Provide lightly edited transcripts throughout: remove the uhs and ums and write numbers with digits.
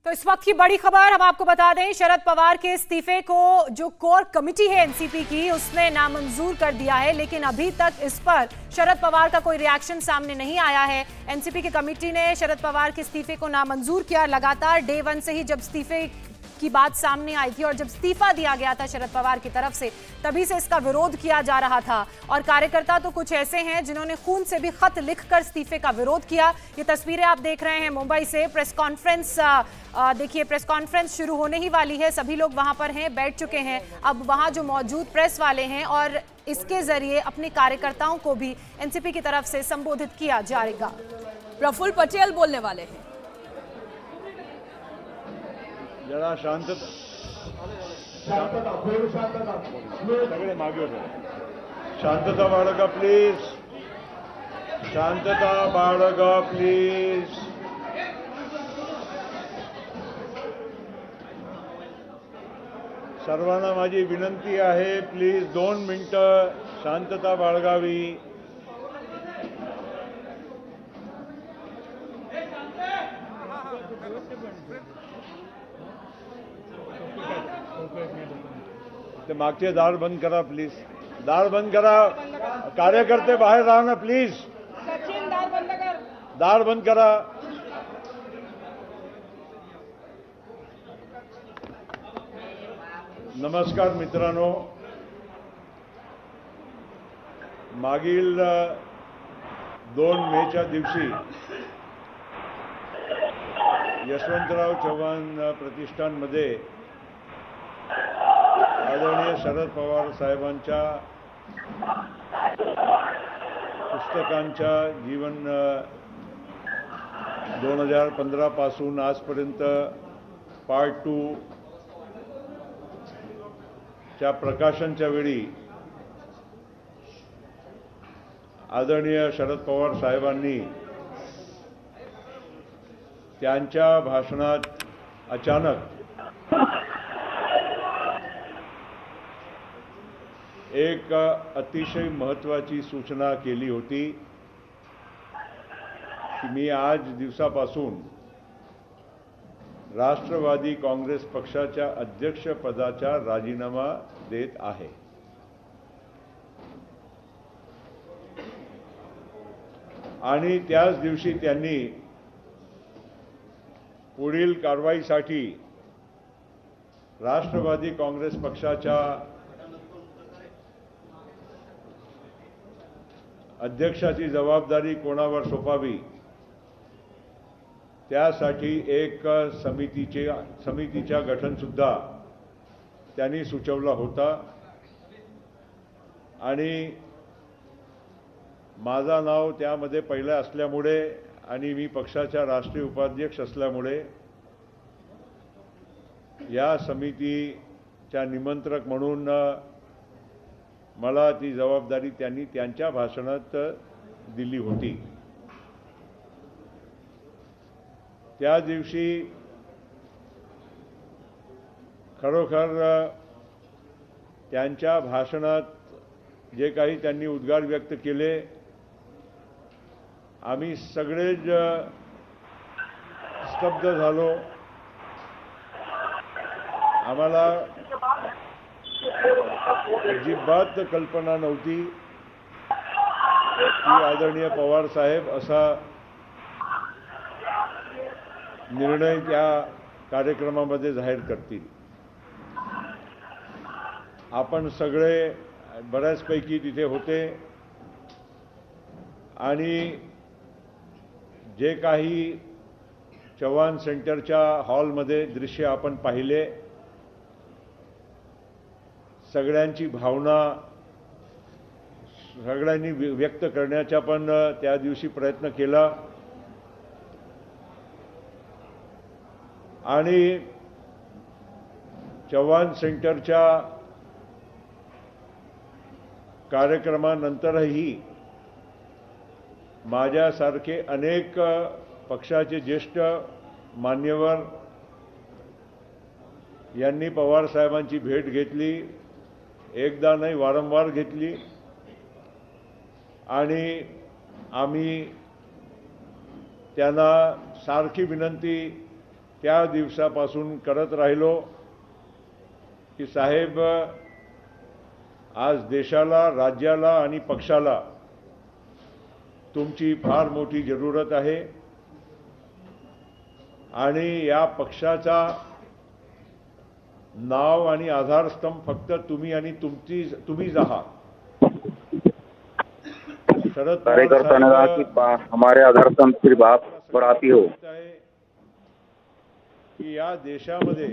तो इस वक्त की बड़ी खबर हम आपको बता दें, शरद पवार के इस्तीफे को जो कोर कमेटी है एनसीपी की उसने नामंजूर कर दिया है, लेकिन अभी तक इस पर शरद पवार का कोई रिएक्शन सामने नहीं आया है। एनसीपी की कमेटी ने शरद पवार के इस्तीफे को नामंजूर किया। लगातार डे वन से ही जब इस्तीफे की बात सामने आई थी और जब इस्तीफा दिया गया था शरद पवार की तरफ से, तभी से इसका विरोध किया जा रहा था। और कार्यकर्ता तो कुछ ऐसे हैं जिन्होंने खून से भी खत लिखकर इस्तीफे का विरोध किया। ये तस्वीरें आप देख रहे हैं मुंबई से। प्रेस कॉन्फ्रेंस देखिए, प्रेस कॉन्फ्रेंस शुरू होने ही वाली है। सभी लोग वहां पर हैं, बैठ चुके हैं। अब वहां जो मौजूद प्रेस वाले हैं और इसके जरिए अपने कार्यकर्ताओं को भी एनसीपी की तरफ से संबोधित किया जाएगा। प्रफुल्ल पटेल बोलने वाले हैं। जरा शांतता सगळे मागे होते. शांतता बाळगा प्लीज. शांतता बाळगा प्लीज. सर्वांना माझी विनंती आहे, प्लीज 2 मिनिटं शांतता बाळगावी. ते मागचे दार बंद करा प्लीज. दार बंद करा. कार्यकर्ते बाहेर राहा ना प्लीज. दार बंद करा. नमस्कार मित्रांनो, मागील 2 मेच्या दिवशी यशवंतराव चव्हाण प्रतिष्ठानमध्ये आदरणीय शरद पवार साहेबांच्या पुस्तकांच्या जीवन 2015 पासून आजपर्यंत पार्ट 2 च्या प्रकाशनच्या वेळी आदरणीय शरद पवार साहेबांनी त्यांच्या भाषणात अचानक एक अतिशय महत्त्वाची सूचना केली होती की मी आज दिवसापासून राष्ट्रवादी काँग्रेस पक्षाच्या अध्यक्षपदाचा राजीनामा देत आहे. आणि त्याच दिवशी त्यांनी पुढील कारवाईसाठी राष्ट्रवादी काँग्रेस पक्षाच्या अध्यक्षाची जबाबदारी कोणावर सोपावी त्यासाठी एक समितीच्या गठन सुद्धा त्यांनी सुचवला होता. आणि माझा नाव त्यामध्ये पहिलं असल्यामुळे आणि मी पक्षाचा राष्ट्रीय उपाध्यक्ष असल्यामुळे या समितीच्या निमंत्रक म्हणून मला ती जबाबदारी त्यांनी त्यांच्या भाषणात दिली होती. त्या दिवशी खरोखर त्यांच्या भाषणात जे काही त्यांनी उद्गार व्यक्त केले, आम्ही सगळेच स्तब्ध झालो. आम्हाला अजिबात कल्पना नव्हती की आदरणीय पवार साहेब असा निर्णय त्या कार्यक्रमामध्ये जाहीर करतील. आपण सगळे बऱ्याचपैकी तिथे होते आणि जे काही चव्हाण सेंटरच्या हॉलमध्ये दृश्य आपण पाहिले, सगळ्यांची भावना सगळ्यांनी व्यक्त करण्याचा पण त्या दिवशी प्रयत्न केला. आणि चव्हाण सेंटरच्या कार्यक्रमानंतरही माझ्यासारखे अनेक पक्षाचे ज्येष्ठ मान्यवर यांनी पवार साहेबांची भेट घेतली. एकदा नाही, वारंवार घेतली. आणि आम्ही त्यांना सारखी विनंती त्या दिवसापासून करत राहिलो की साहेब आज देशाला, राज्याला आणि पक्षाला तुमची फार मोठी जरूरत आहे आणि या पक्षाचा नाव आणि आधारस्तंभ फक्त तुम्ही आणि तुम्हीच आहात। शरद कार्यकर्ता ने कहा कि हमारे आधारस्तंभ सिर्फ आप और आप ही हो। की या देशामध्ये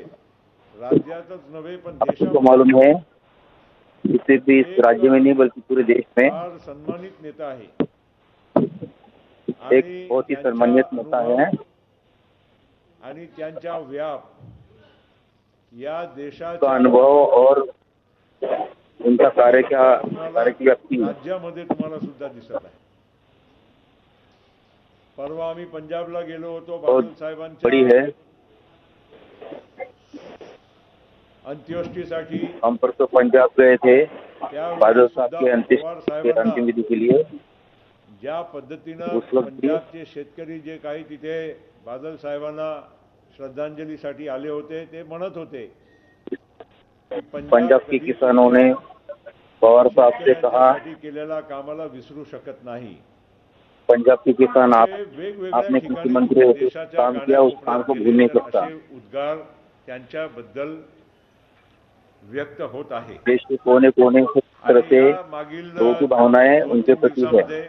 राज्यातच नव्हे पण आपको देशामध्ये मालूम है सिर्फ इस राज्य में नहीं बल्कि पूरे देश में फार सन्मानित नेता आहे, एक बहुत ही सम्मानित नेता है आणि त्यांचा व्याप या का देशाच्या अनुभव और उनका कार्य की व्यक्ति राज्यामध्ये तुम्हाला सुद्धा दिसत आहे। परवा आम्ही पंजाबला गेलो होतो, बादल साहेबांच्या बड़ी है। अंत्येष्टीसाठी हम परसों पंजाब गए थे त्यावेळी बादल साहब सुद्धा के पवार साहेबांना अंतिम विधि के लिए। ज्या पद्धतीनं उस वक्त भी पंजाबचे शेतकरी जे काही तिथे बादल साहेबांना श्रद्धांजलीसाठी आले होते ते म्हणत होते की पंजाब के किसानों ने पवार साहब से कहा शेतकऱ्यांसाठी केलेल्या कामाला विसरू शकत नाही। पंजाब के किसान आपने वेगवेगळ्या कृषि मंत्री होते देशाच्या काम किया, उस काम को भूल नहीं सकता। असे उद्गार त्यांच्याबद्दल व्यक्त होत आहे। देश के कोने कोने से तरह से मागील लोगों की भावनाएं उनके प्रति है। दिवसामध्ये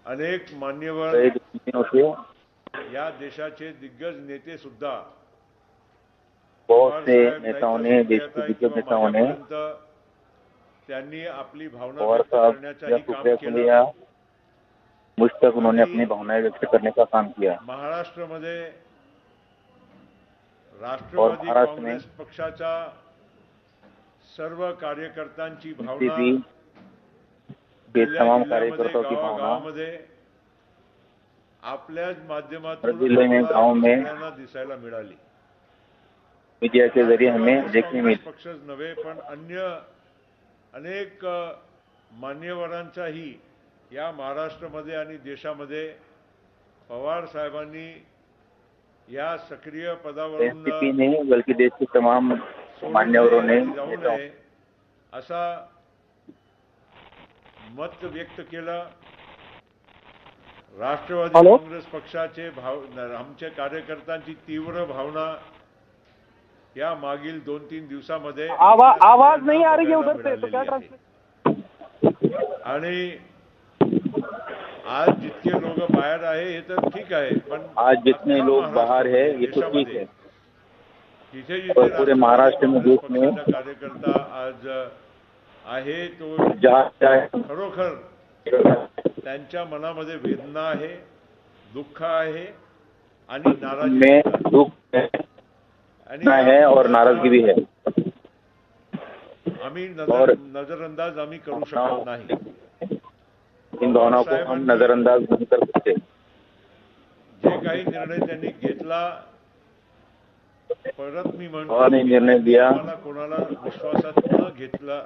अनेक मान्यवर कई दिनों से या देशाचे दिग्गज नेते सुद्धा बहुत से नेताओं ने, देश के दिग्गज नेताओं ने त्यांनी आपली भावना पवार व्यक्त साहब करण्याचाही या काम शुक्रिया को केलं। लिया, मुझ तक उन्होंने अपनी भावनाएं व्यक्त करने का काम किया। महाराष्ट्रामध्ये और राष्ट्रवादी महाराष्ट्र में काँग्रेस पक्षाच्या सर्व कार्यकर्त्यांची भावना एनसीपी के तमाम कार्यकर्ताओं की भावना गावामध्ये आपल्याच माध्यमातून जिले में, गांव में सगळ्यांना दिसायला मिळाली। मीडिया के जरिए हमें देखने मिली। पक्षच नव्हे पण अन्य अनेक मान्यवरांचाही या महाराष्ट्रामध्ये आणि देशामध्ये पवार साहेबांनी या सक्रिय पदावरून एनसीपी ने बल्कि देश के तमाम मान्यवरों ने जाऊ नये असा मत व्यक्त केलं। राष्ट्रवादी काँग्रेस पक्षाचे आमच्या कार्यकर्त्यांची तीव्र भावना या मागील 2-3 दिवसामध्ये आवाज नहीं आ रही है उधर से, तो क्या आणि आज जितके लोग बाहेर आहे हे तर ठीक आहे, पण आज जितने लोग बाहर है ये तो ठीक है, जिथे जिथे पूरे महाराष्ट्र में, देश में कार्यकर्ता आज आहे तो जहाँ खरोखर त्यांच्या मनामध्ये वेदना आहे, दुःख आहे आणि नाराजी में दुख है और नाराजगी भी है। आम्ही और नजरअंदाज आम्ही करू शकत नाही। इन भावनाओं को हम नजरअंदाज नहीं कर सकते। जे काही निर्णय त्यांनी घेतला, परत मी और निर्णय दिया, मला कोणाला विश्वासात न घेतला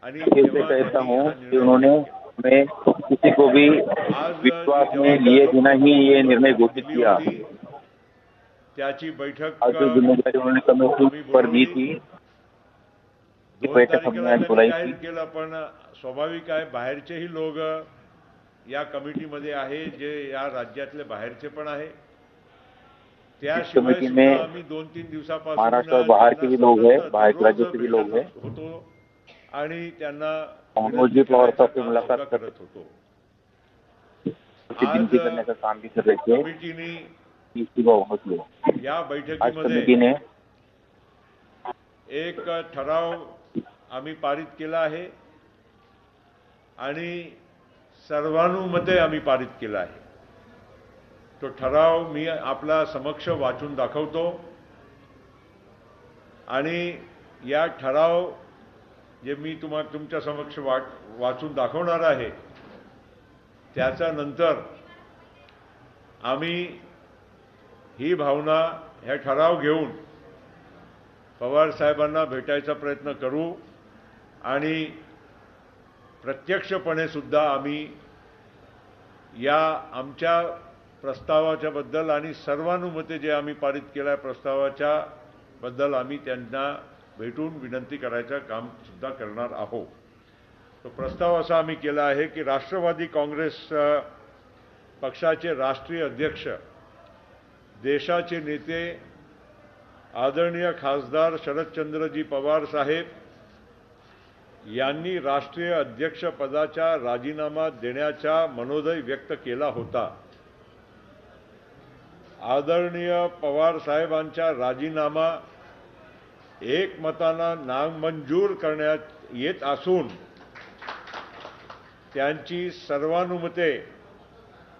आणि फिर से कहता हूँ कि उन्होंने हमें किसी को भी विश्वास में लिए बिना ही ये निर्णय घोषित किया। त्याची बैठक आज जो जिम्मेदारी उन्होंने कमेटी पर दी थी, ये बैठक हमने आज बुलाई थी। केलं, पण स्वाभाविक आहे बाहेरचेही लोक या कमिटीमध्ये आहे, जे या राज्यातले बाहेरचे पण आहे। त्याशिवाय कमेटी में आम्ही 2-3 दिवसापासून महाराष्ट्र और बाहर के भी लोग हैं, बाहर के राज्यों से भी लोग हैं होतो आणि त्यांना मनोज पवार साहब से मुलाकात करत होतो। विनती करने का काम भी कर रहे थे। कमिटीने या या बैठकीमध्ये कमिटी ने एक ठराव आम्ही पारित केला आहे आणि सर्वानुमते आम्ही पारित केला आहे। तो ठराव मी आपला समक्ष वाचून दाखवतो आणि या ठराव जे मी तुमच्या समक्ष वाचून दाखवणार आहे त्याच्या नंतर आम्ही ही भावना हे ठराव घेऊन पवार साहेबांना भेटायचा प्रयत्न करू आणि प्रत्यक्षपणे सुद्धा आम्ही या आमच्या प्रस्तावाच्या बद्दल आणि सर्वानुमते जे आम्ही पारित केलं आहे प्रस्तावाच्या बद्दल आम्ही त्यांना भेटून विनंती करायचं काम सुद्धा करणार आहोत. तो प्रस्ताव असा आम्ही केला आहे की राष्ट्रवादी काँग्रेस पक्षाचे राष्ट्रीय अध्यक्ष, देशाचे नेते आदरणीय खासदार शरदचंद्रजी पवार साहेब यांनी राष्ट्रीय अध्यक्ष पदाचा राजीनामा देण्याचा मनोदय व्यक्त केला होता. आदरणीय पवार साहेबांचा राजीनामा एकमतानं नामंजूर करण्यात येत असून त्यांची सर्वानुमते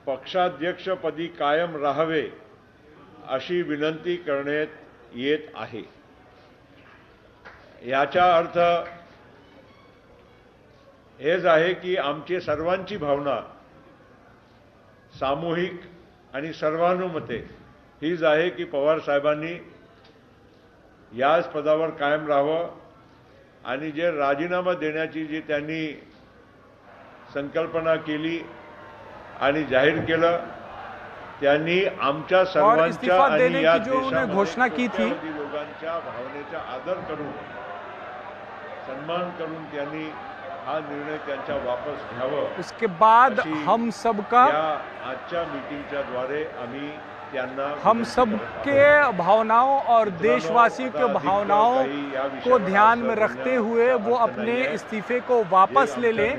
पक्षाध्यक्षपदी कायम राहावे अशी विनंती करण्यात येत आहे. याचा अर्थ हेच आहे की आमची सर्वांची भावना सामूहिक आणि सर्वानुमते हीच आहे की पवार साहेबांनी याच पदावर कायम राहावं आणि जे राजीनामा देण्याची जी त्यांनी संकल्पना केली आणि जाहीर केलं त्यांनी आमच्या सर्वांच्या आणि या देशामध्ये घोषणा की थी लोकांच्या भावनेचा आदर करून सन्मान करून त्यांनी हा निर्णय त्यांचा वापस घ्यावं. उसके बाद हम सबका आजच्या मीटिंगच्या द्वारे आम्ही त्यांना हम सबके भावनाओं और देशवासियों के भावनाओं को ध्यान में रखते हुए वो अपने इस्तीफे को वापस ले लें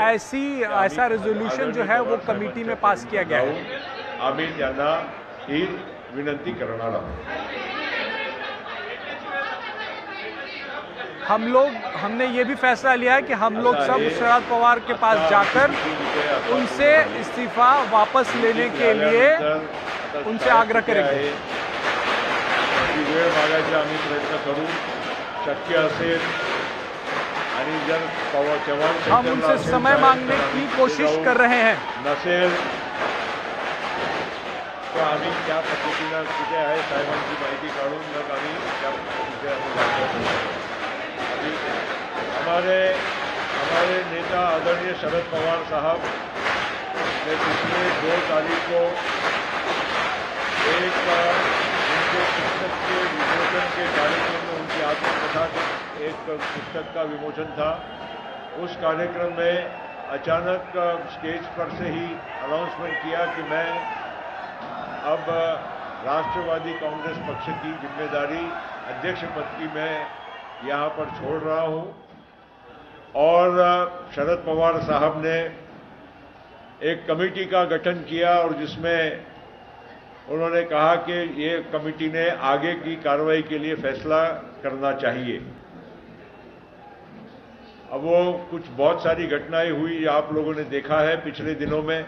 ऐसा रेजोल्यूशन जो है वो कमेटी में पास किया गया है. आम्ही त्यांना ही विनंती करणार आहोत. हमने ये भी फैसला लिया है कि हम लोग सब शरद पवार के पास जाकर उनसे इस्तीफा वापस लेने के लिए उनसे आग्रह करेंगे. वेळ मागायचा आम्ही प्रयत्न करू शक्य असेल आणि जर चव्हाण हम उनसे समय मांगने की कोशिश कर रहे हैं. नसेल तो आम्ही त्या पद्धतीनं कुठे आहे साहेबांची माहिती काढून मग आम्ही त्या पद्धतीने हमारे नेता आदरणीय शरद पवार साहब ने पिछले 2 तारीख को एक उनके पुस्तक के विमोचन के कार्यक्रम में उनकी आत्मकथा के एक पुस्तक का विमोचन था. उस कार्यक्रम में अचानक स्टेज पर से ही अनाउंसमेंट किया कि मैं अब राष्ट्रवादी कांग्रेस पक्ष की जिम्मेदारी अध्यक्ष पद की मैं यहाँ पर छोड़ रहा हूँ. और शरद पवार साहब ने एक कमेटी का गठन किया और जिसमें उन्होंने कहा कि ये कमेटी ने आगे की कार्रवाई के लिए फैसला करना चाहिए. अब वो कुछ बहुत सारी घटनाएं हुई आप लोगों ने देखा है. पिछले दिनों में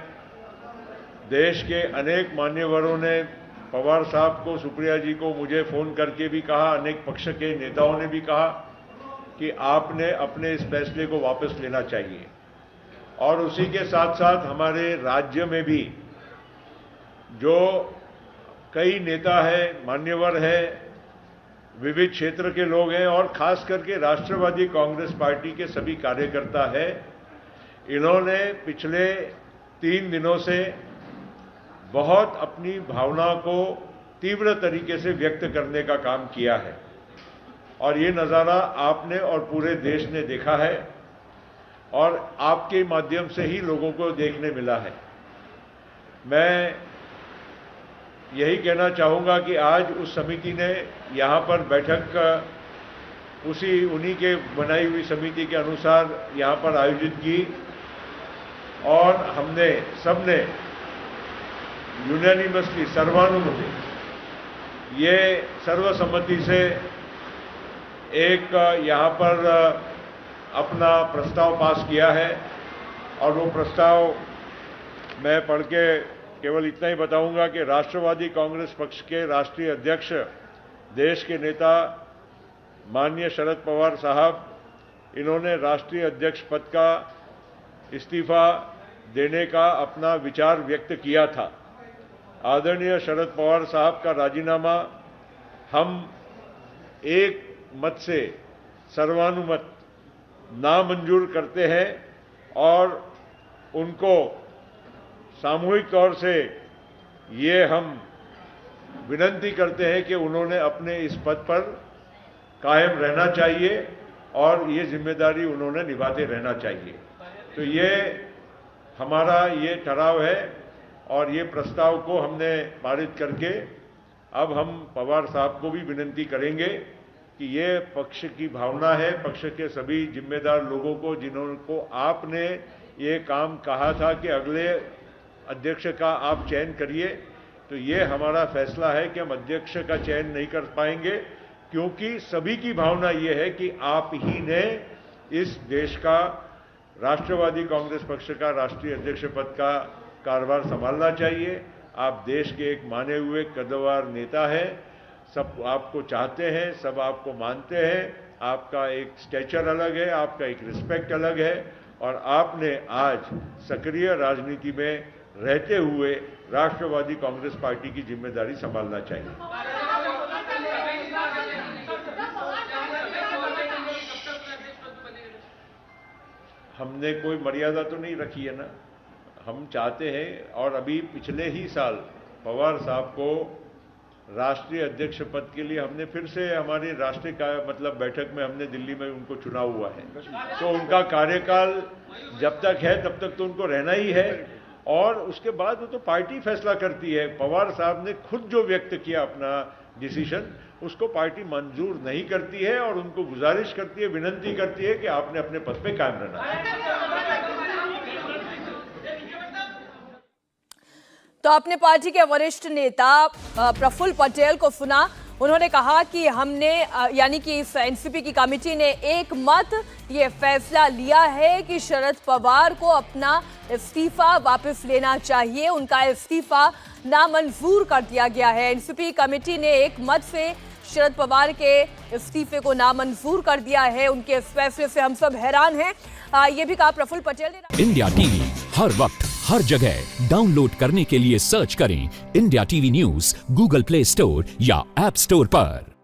देश के अनेक मान्यवरों ने पवार साहब को, सुप्रिया जी को मुझे फोन करके भी कहा, अनेक पक्ष के नेताओं ने भी कहा कि आपने अपने इस फैसले को वापस लेना चाहिए. और उसी के साथ साथ हमारे राज्य में भी जो कई नेता हैं, मान्यवर हैं, विविध क्षेत्र के लोग हैं और खास करके राष्ट्रवादी कांग्रेस पार्टी के सभी कार्यकर्ता हैं, इन्होंने पिछले 3 दिनों से बहुत अपनी भावना को तीव्र तरीके से व्यक्त करने का काम किया है. और ये नज़ारा आपने और पूरे देश ने देखा है और आपके माध्यम से ही लोगों को देखने मिला है. मैं यही कहना चाहूँगा कि आज उस समिति ने यहाँ पर बैठक उन्हीं के बनाई हुई समिति के अनुसार यहाँ पर आयोजित की और हमने सबने यूनानिमसली सर्वानुमते ये सर्वसम्मति से एक यहाँ पर अपना प्रस्ताव पास किया है. और वो प्रस्ताव मैं पढ़ के केवल इतना ही बताऊंगा कि राष्ट्रवादी कांग्रेस पक्ष के राष्ट्रीय अध्यक्ष, देश के नेता माननीय शरद पवार साहब, इन्होंने राष्ट्रीय अध्यक्ष पद का इस्तीफा देने का अपना विचार व्यक्त किया था. आदरणीय शरद पवार साहब का राजीनामा हम एक मत से सर्वानुमत नामंजूर करते हैं और उनको सामूहिक तौर से ये हम विनती करते हैं कि उन्होंने अपने इस पद पर कायम रहना चाहिए और ये जिम्मेदारी उन्होंने निभाते रहना चाहिए। तो ये हमारा ये ठहराव है और ये प्रस्ताव को हमने पारित करके अब हम पवार साहब को भी विनती करेंगे कि ये पक्ष की भावना है, पक्ष के सभी जिम्मेदार लोगों को जिनको आपने ये काम कहा था कि अगले अध्यक्ष का आप चयन करिए, तो ये हमारा फैसला है कि हम अध्यक्ष का चयन नहीं कर पाएंगे, क्योंकि सभी की भावना ये है कि आप ही ने इस देश का राष्ट्रवादी कांग्रेस पक्ष का राष्ट्रीय अध्यक्ष पद का कारभार संभालना चाहिए। आप देश के एक माने हुए कद्दावर नेता हैं, सब आपको चाहते हैं, सब आपको मानते हैं, आपका एक स्टेचर अलग है, आपका एक रिस्पेक्ट अलग है और आपने आज सक्रिय राजनीति में रहते हुए राष्ट्रवादी कांग्रेस पार्टी की जिम्मेदारी संभालना चाहिए। हमने कोई मर्यादा तो नहीं रखी है ना, हम चाहते हैं और अभी पिछले ही साल पवार साहब को राष्ट्रीय अध्यक्ष पद के लिए हमने फिर से हमारी राष्ट्रीय बैठक में हमने दिल्ली में उनको चुना हुआ है, तो उनका कार्यकाल जब तक है तब तक तो उनको रहना ही है और उसके बाद वो तो पार्टी फैसला करती है। पवार साहब ने खुद जो व्यक्त किया अपना डिसीजन, उसको पार्टी मंजूर नहीं करती है और उनको गुजारिश करती है, विनती करती है कि आपने अपने पद पे कायम रहना है। तो अपने पार्टी के वरिष्ठ नेता प्रफुल्ल पटेल को सुना। उन्होंने कहा कि हमने यानी कि इस एनसीपी की कमेटी ने एक मत ये फैसला लिया है कि शरद पवार को अपना इस्तीफा वापस लेना चाहिए। उनका इस्तीफा नामंजूर कर दिया गया है। एनसीपी कमेटी ने एक मत से शरद पवार के इस्तीफे को नामंजूर कर दिया है। उनके इस फैसले से हम सब हैरान हैं। ये भी कहा प्रफुल्ल पटेल ने। इंडिया टीवी हर वक्त हर जगह डाउनलोड करने के लिए सर्च करें India TV news Google play store या ऐप स्टोर पर।